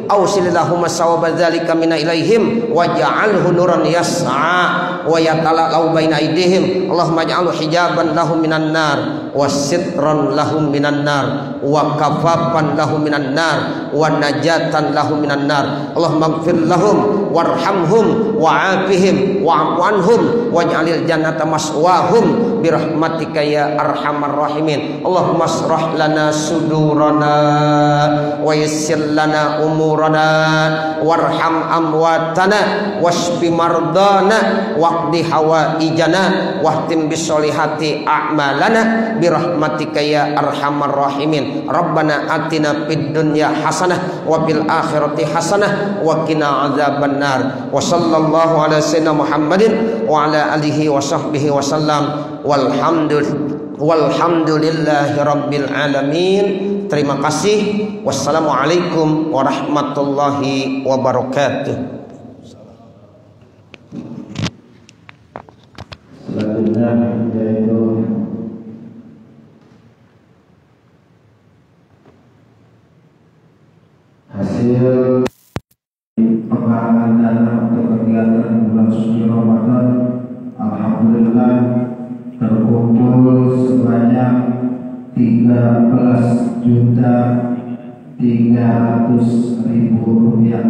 awsilillahumma sawaba dzalika mina ilaihim waj'alhu nuran yas'a wa yatala'u baina aydihim Allahumma ij'alhu hijaban lahum minan nar wa sitran lahum minan nar wa kafafan lahum minan nar wa najatan lahum minan nar Allahumma ighfir lahum warhamhum wa'afihim wa'fu anhum waj'alil jannata maswahum birahmatika ya arhamar rahimin Allahumma asrah lana sudurana wa yassir lana umurana warham amwatana washfi mardana waqdi hawaijana wahtim bisolihati a'malana birahmatika ya arhamar rahimin Rabbana atina fid dunya hasanah wa fil akhirati hasanah wa qina adzabannar wa sallallahu ala sayyidina Muhammadin wa ala alihi wa sahbihi wa sallam walhamdulillahi rabbil alamin. Terima kasih. Wassalamualaikum warahmatullahi wabarakatuh. Selanjutnya yaitu hasil penggalangan dana untuk kegiatan bulan suci Ramadan. Alhamdulillah terkumpul sebanyak 13.300.000 rupiah.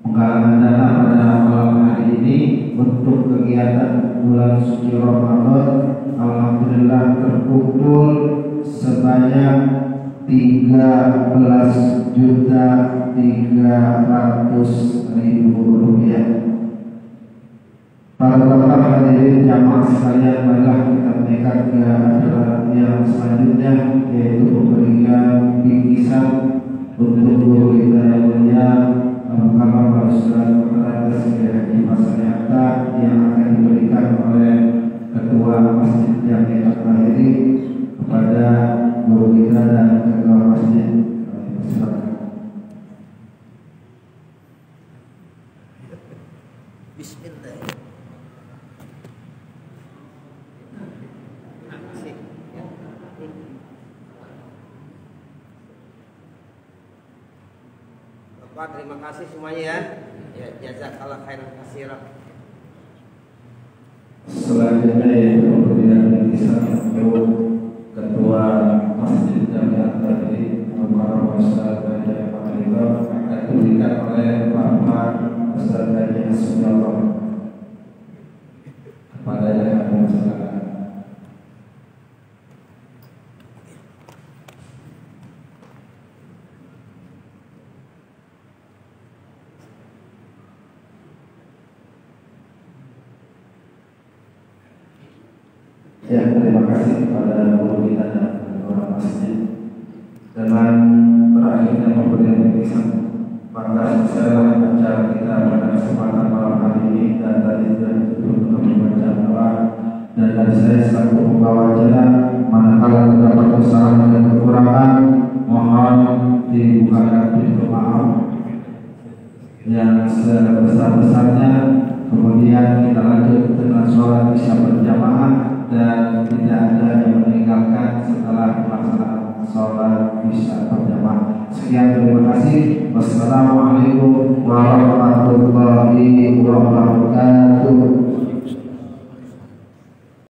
Penggalangan dana pada malam hari ini untuk kegiatan bulan suci Ramadan alhamdulillah terkumpul sebanyak 13.300.000 rupiah. Para bapak hadirin jamaah sekalian, marilah kita menaikkan ke acara yang selanjutnya, yaitu pemberian bingkisan untuk guru kita yang mulia Bapak Ustaz Dr. Haji Hasan Hatta yang akan diberikan oleh Ketua Masjid yang kita hadiri kepada guru kita dan Ketua Masjid. Bismillah. Bapak, terima kasih semuanya ya. Ya, jazakallah khairan katsiran. Selanjutnya yaitu pemberian bingkisan untuk Ketua Masjid Jamiat Tadri Bapak Ustaz Haji Hasan akan diberikan oleh Bapak Ustaz Haji Hasan kepada yang akan silakan. Ya, terima kasih kepada guru kita dan ketua masjid. Dengan berakhirnya pemberian bingkisan, maka selesai acara kita pada kesempatan malam hari ini, dan tadi sudah ditutup untuk membaca doa. Dan dari saya selaku pembawa acara, manakala terdapat kesalahan dan kekurangan, mohon dibukakan pintu maaf yang sebesar-besarnya. Kemudian kita lanjut dengan sholat isya berjamaah dan tidak ada yang meninggalkan setelah pelaksanaan sholat isya berjamaah. Sekian, terima kasih. Wassalamualaikum warahmatullahi wabarakatuh.